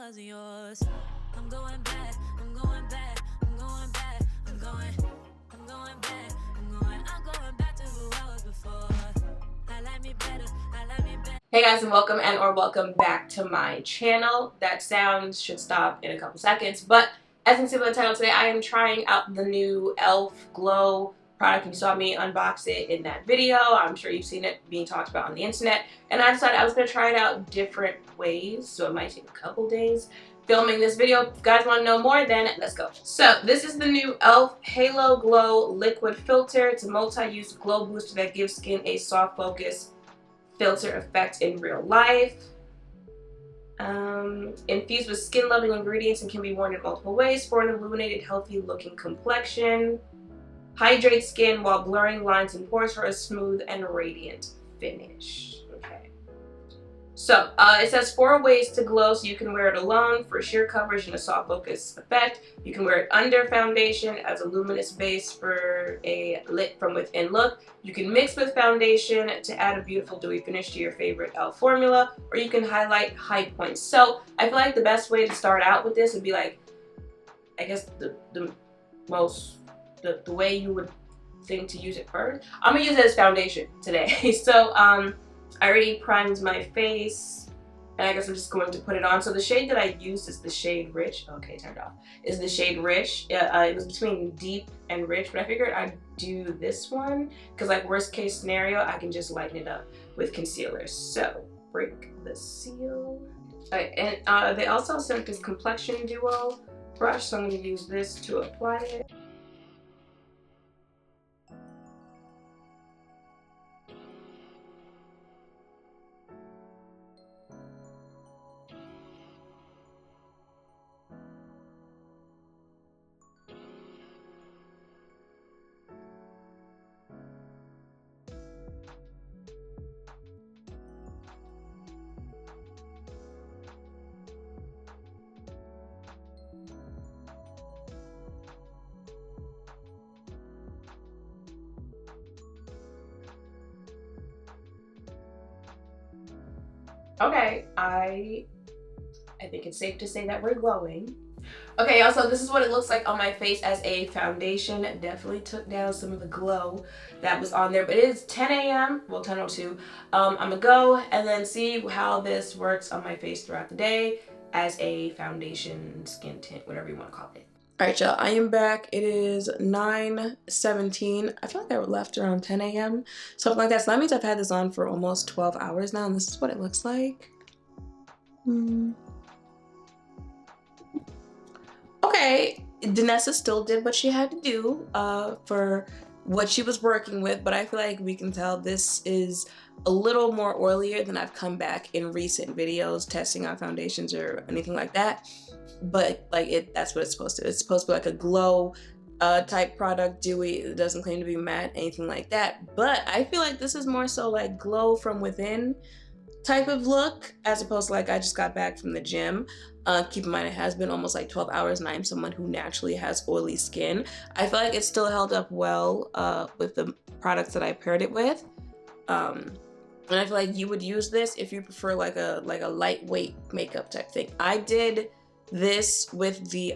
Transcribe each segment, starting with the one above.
wasn't yours. I'm going back, I'm going back, I'm going back, I'm going back, I'm going back to who I was before. I like me better, I like me better. Hey guys, and welcome back to my channel. That sound should stop in a couple seconds, but as you can see by the title, today I am trying out the new e.l.f. Glow product. You saw me unbox it in that video. I'm sure you've seen it being talked about on the internet, and I decided I was going to try it out different ways, so it might take a couple days filming this video. If you guys want to know more, then let's go. So this is the new e.l.f. Halo Glow Liquid Filter. It's a multi-use glow booster that gives skin a soft focus filter effect in real life. Infused with skin-loving ingredients and can be worn in multiple ways for an illuminated, healthy-looking complexion. Hydrate skin while blurring lines and pores for a smooth and radiant finish. Okay. So, it says 4 ways to glow, so you can wear it alone for sheer coverage and a soft focus effect. You can wear it under foundation as a luminous base for a lit from within look. You can mix with foundation to add a beautiful dewy finish to your favorite e.l.f. formula, or you can highlight high points. So, I feel like the best way to start out with this would be like, I guess the way you would think to use it first. I'm gonna use it as foundation today. So, I already primed my face, and I guess I'm just going to put it on. So the shade that I used is the shade Rich. Okay, turned off. Is the shade Rich. It was between deep and rich, but I figured I'd do this one because, like, worst case scenario, I can just lighten it up with concealer. So break the seal. Alright, and they also sent this complexion duo brush, so I'm going to use this to apply it. Okay, I think it's safe to say that we're glowing. Okay, also, this is what it looks like on my face as a foundation. It definitely took down some of the glow that was on there, but it is 10 a.m. well, 10:02. I'm gonna go and then see how this works on my face throughout the day as a foundation, skin tint, whatever you want to call it. All right, y'all, I am back. It is 9:17. I feel like I left around 10 a.m. something like that. So that means I've had this on for almost 12 hours now, and this is what it looks like. Okay, Danessa still did what she had to do for what she was working with, but I feel like we can tell this is a little more oilier than I've come back in recent videos testing out foundations or anything like that. But like that's what it's supposed to. It's supposed to be like a glow type product, dewy. It doesn't claim to be matte, anything like that. But I feel like this is more so like glow from within type of look, as opposed to like I just got back from the gym. Keep in mind it has been almost like 12 hours and I'm someone who naturally has oily skin. I feel like it still held up well with the products that I paired it with. And I feel like you would use this if you prefer like a lightweight makeup type thing. I did this with the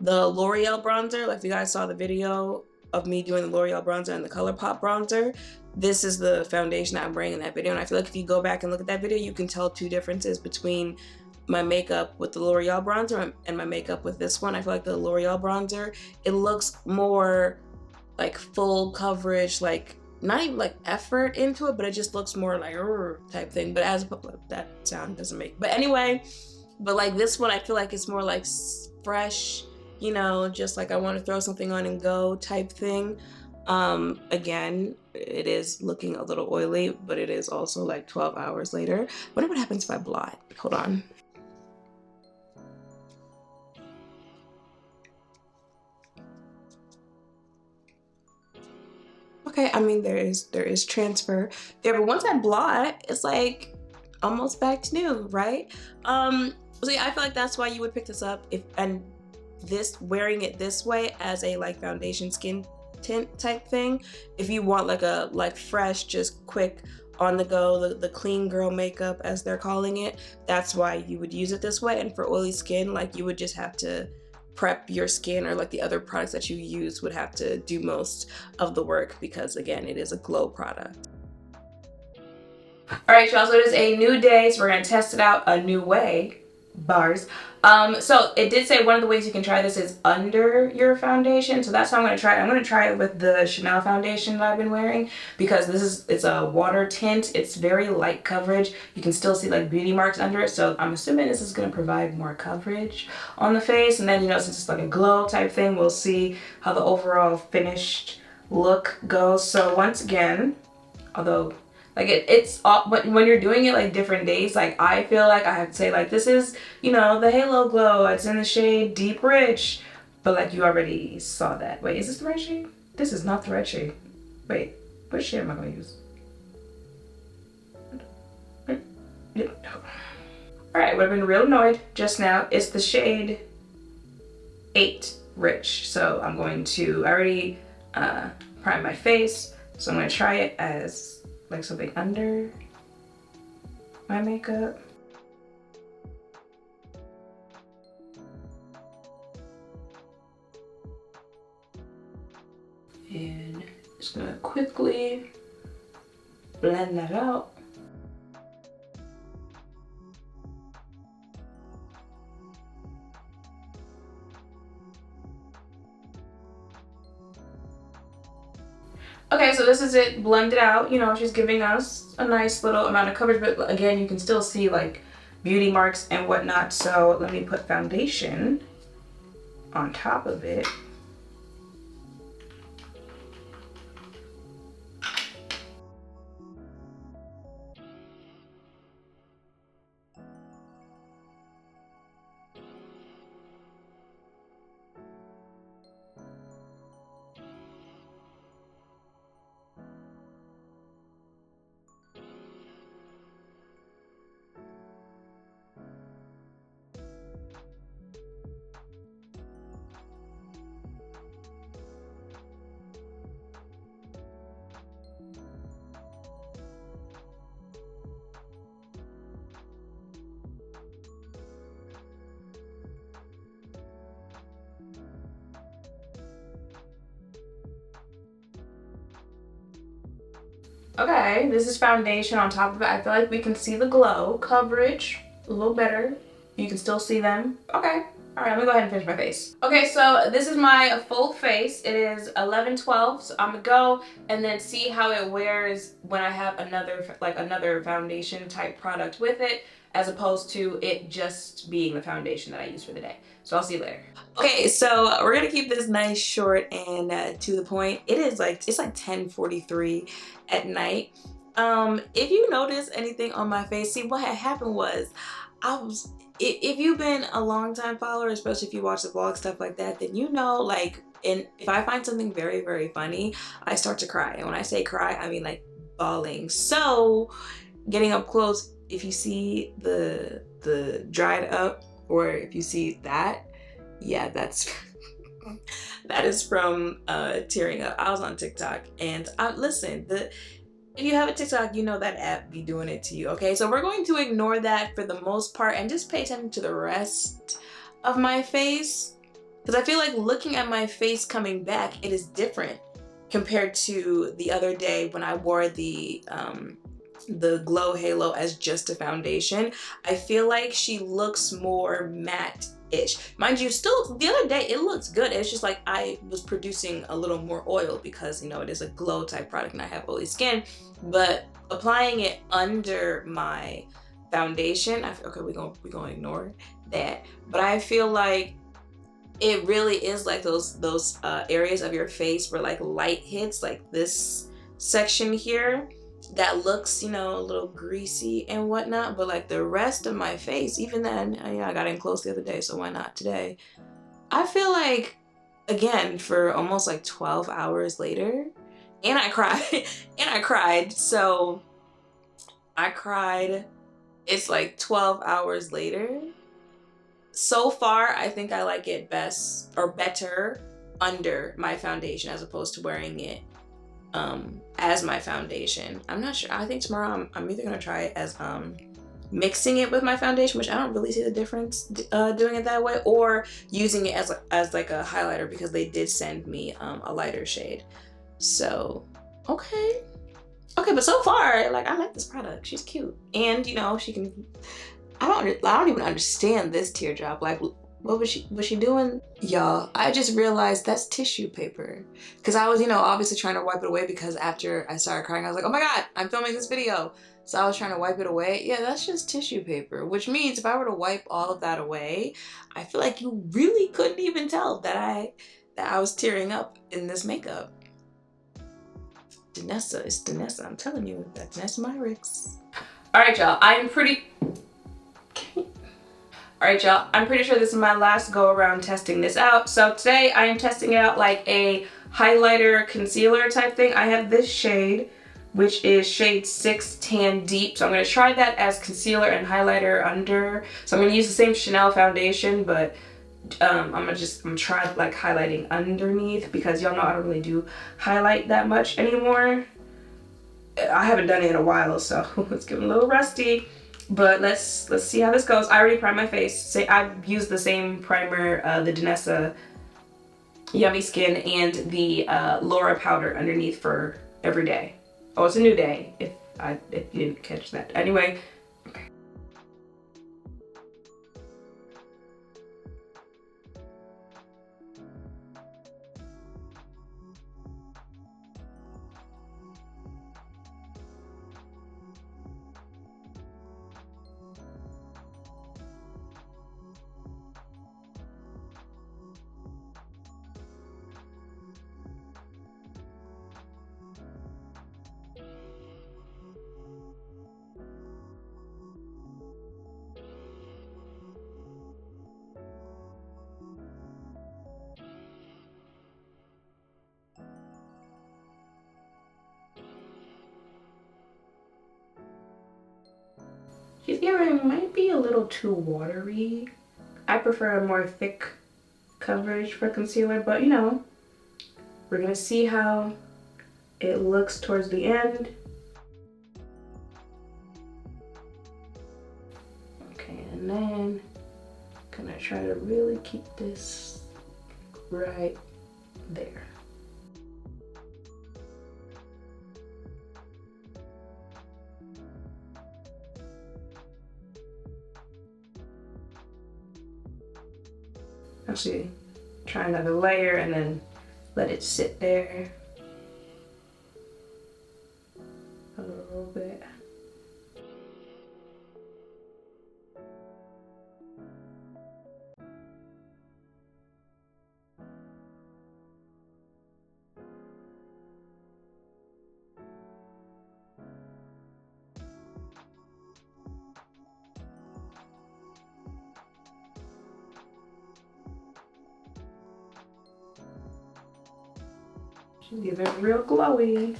L'Oreal bronzer. Like if you guys saw the video of me doing the L'Oreal bronzer and the ColourPop bronzer, this is the foundation I'm wearing in that video. And I feel like if you go back and look at that video, you can tell 2 differences between my makeup with the L'Oreal bronzer and my makeup with this one. I feel like the L'Oreal bronzer, it looks more like full coverage, like not even like effort into it, but it just looks more like type thing. But as that sound doesn't make, but anyway, but like this one, I feel like it's more like fresh, you know, just like I want to throw something on and go type thing. Again, it is looking a little oily, but it is also like 12 hours later. Wonder what happens if I blot. Hold on. Okay, I mean there is transfer there, but once I blot, it's like almost back to new, right? So yeah, I feel like that's why you would pick this up and this wearing it this way as a like foundation skin tint type thing. If you want like a fresh, just quick on the go, the clean girl makeup as they're calling it, that's why you would use it this way. And for oily skin, like you would just have to prep your skin, or like the other products that you use would have to do most of the work, because again, it is a glow product. All right, y'all, so it is a new day, so we're gonna test it out a new way. Bars. So it did say one of the ways you can try this is under your foundation, so that's how I'm gonna try it. I'm gonna try it with the Chanel foundation that I've been wearing, because it's a water tint. It's very light coverage. You can still see like beauty marks under it, so I'm assuming this is gonna provide more coverage on the face. And then, you know, since it's like a glow type thing, we'll see how the overall finished look goes. So once again, although like it's all, but when you're doing it like different days, like I feel like I have to say like this is, you know, the Halo Glow, it's in the shade Deep Rich, but like you already saw that. Wait, is this the right shade? This is not the right shade. Wait, which shade am I gonna use? All right, would have been real annoyed just now. It's the shade 8 Rich. So I'm going to, I already prime my face, so I'm gonna try it as like something under my makeup. And just gonna quickly blend that out. Okay, so this is it blended out. You know, she's giving us a nice little amount of coverage, but again, you can still see like beauty marks and whatnot. So let me put foundation on top of it. Okay, this is foundation on top of it. I feel like we can see the glow. Coverage, a little better. You can still see them. Okay. All right, let me go ahead and finish my face. Okay, so this is my full face. It is 11/12, so I'm gonna go and then see how it wears when I have another foundation type product with it, as opposed to it just being the foundation that I use for the day. So I'll see you later. Okay, so we're gonna keep this nice, short, and to the point. It's like 10:43 at night. If you notice anything on my face, see what had happened was if you've been a long time follower, especially if you watch the vlog, stuff like that, then you know, like, and if I find something very, very funny, I start to cry. And when I say cry, I mean like bawling. So getting up close, if you see the dried up, or if you see that, yeah, that's that is from tearing up. I was on TikTok, and listen, if you have a TikTok, you know that app be doing it to you, okay? So we're going to ignore that for the most part and just pay attention to the rest of my face, because I feel like looking at my face coming back, it is different compared to the other day when I wore the Glow Halo as just a foundation. I feel like she looks more matte-ish. Mind you, still the other day it looks good. It's just like I was producing a little more oil because, you know, it is a glow type product and I have oily skin. But applying it under my foundation, okay, we're gonna ignore that. But I feel like it really is like those areas of your face where like light hits, like this section here, that looks, you know, a little greasy and whatnot. But like the rest of my face, even then, I got in close the other day, so why not today? I feel like, again, for almost like 12 hours later, and I cried, so I cried, it's like 12 hours later. So far, I think I like it best or better under my foundation as opposed to wearing it as my foundation. I'm not sure. I think tomorrow I'm either gonna try it as mixing it with my foundation, which I don't really see the difference doing it that way, or using it as like a highlighter, because they did send me a lighter shade. So okay, but so far, like, I like this product. She's cute, and you know, she can. I don't even understand this teardrop. Like, what was she doing? Y'all, I just realized that's tissue paper. Cause I was, you know, obviously trying to wipe it away, because after I started crying, I was like, oh my God, I'm filming this video. So I was trying to wipe it away. Yeah, that's just tissue paper, which means if I were to wipe all of that away, I feel like you really couldn't even tell that I was tearing up in this makeup. Danessa is Danessa. I'm telling you, that's Danessa Myricks. All right, y'all. I'm pretty sure this is my last go around testing this out. So today I am testing it out like a highlighter concealer type thing. I have this shade, which is shade 6 Tan Deep. So I'm gonna try that as concealer and highlighter under. So I'm gonna use the same Chanel foundation, but I'm gonna try like highlighting underneath, because y'all know I don't really do highlight that much anymore. I haven't done it in a while, so it's getting a little rusty. But let's see how this goes. I already primed my face. I've used the same primer, the Danessa Yummy Skin, and the Laura powder underneath for every day. Oh, it's a new day, if you didn't catch that. Anyway. She's giving, might be a little too watery. I prefer a more thick coverage for concealer, but you know, we're gonna see how it looks towards the end. Okay, and then gonna try to really keep this right there. Actually, try another layer and then let it sit there a little bit. She's giving it real glowy.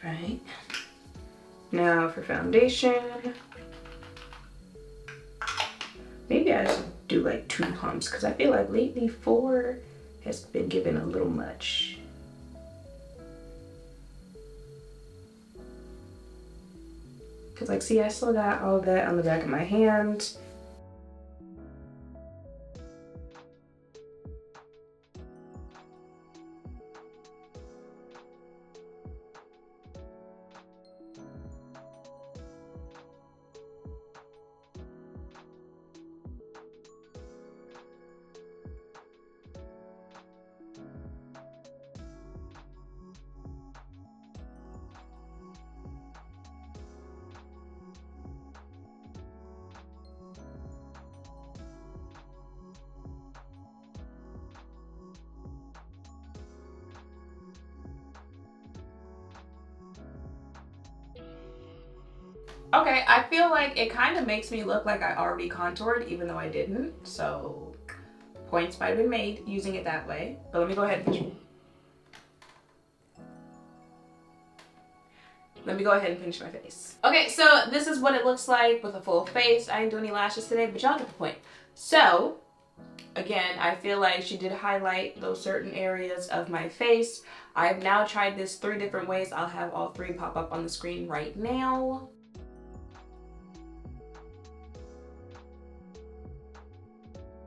Alright. Now for foundation. Maybe I should do like 2 pumps, because I feel like lately 4 has been given a little much. Because like, see, I still got all that on the back of my hand. Okay, I feel like it kind of makes me look like I already contoured, even though I didn't. So points might have been made using it that way. But let me go ahead and finish my face. Okay, so this is what it looks like with a full face. I didn't do any lashes today, but y'all get the point. So Again, I feel like she did highlight those certain areas of my face. I've now tried this 3 different ways. I'll have all 3 pop up on the screen right now.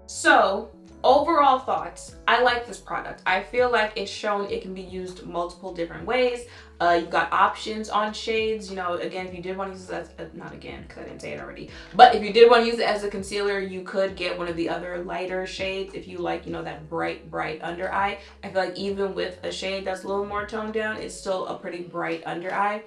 So, overall thoughts, I like this product. I feel like it's shown it can be used multiple different ways. You've got options on shades. You know, again, if you did want to use it as, not again, because I didn't say it already, but if you did want to use it as a concealer, you could get one of the other lighter shades if you like, you know, that bright under eye. I feel like even with a shade that's a little more toned down, it's still a pretty bright under eye.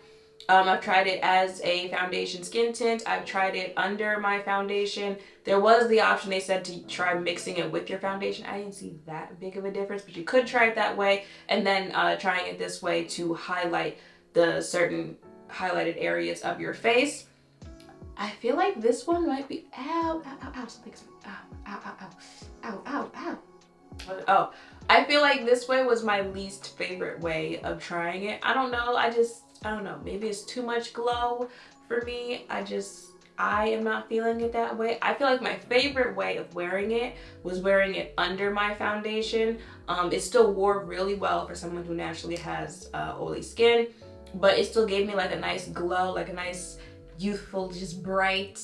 I've tried it as a foundation skin tint. I've tried it under my foundation. There was the option they said to try mixing it with your foundation. I didn't see that big of a difference, but you could try it that way. And then trying it this way to highlight the certain highlighted areas of your face. I feel like this one might be, ow, ow, ow, ow, something's, ow, ow, ow, ow, ow, ow, ow. Oh, I feel like this way was my least favorite way of trying it. I don't know, I don't know, maybe it's too much glow for me. I am not feeling it that way. I feel like my favorite way of wearing it was wearing it under my foundation. It still wore really well for someone who naturally has oily skin, but it still gave me like a nice glow, like a nice youthful, just bright,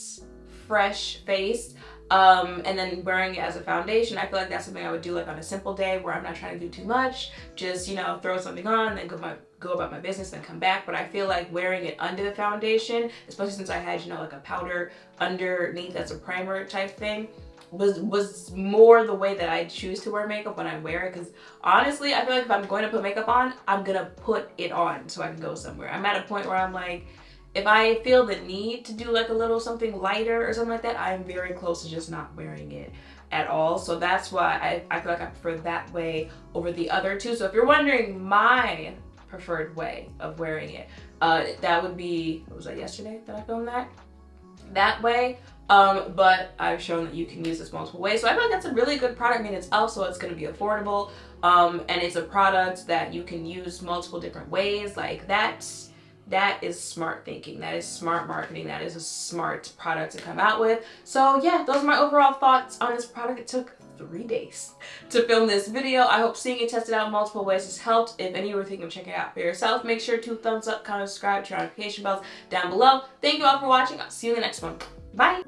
fresh face. And then wearing it as a foundation, I feel like that's something I would do like on a simple day where I'm not trying to do too much. Just, you know, throw something on, then go about my business, then come back. But I feel like wearing it under the foundation, especially since I had, you know, like a powder underneath that's a primer type thing, was more the way that I choose to wear makeup when I wear it. Because honestly, I feel like if I'm going to put makeup on, I'm gonna put it on so I can go somewhere. I'm at a point where I'm like, if I feel the need to do like a little something lighter or something like that, I'm very close to just not wearing it at all. So that's why I feel like I prefer that way over the other two. So if you're wondering my preferred way of wearing it, that would be, what was that, yesterday that I filmed that way. But I've shown that you can use this multiple ways. So I feel like that's a really good product in itself. So it's going to be affordable. And it's a product that you can use multiple different ways. Like that is smart thinking. That is smart marketing. That is a smart product to come out with. So yeah, those are my overall thoughts on this product. It took 3 days to film this video. I hope seeing it tested out in multiple ways has helped. If any of you were thinking of checking it out for yourself, make sure to thumbs up, comment, subscribe, turn on notification bells down below. Thank you all for watching. I'll see you in the next one. Bye.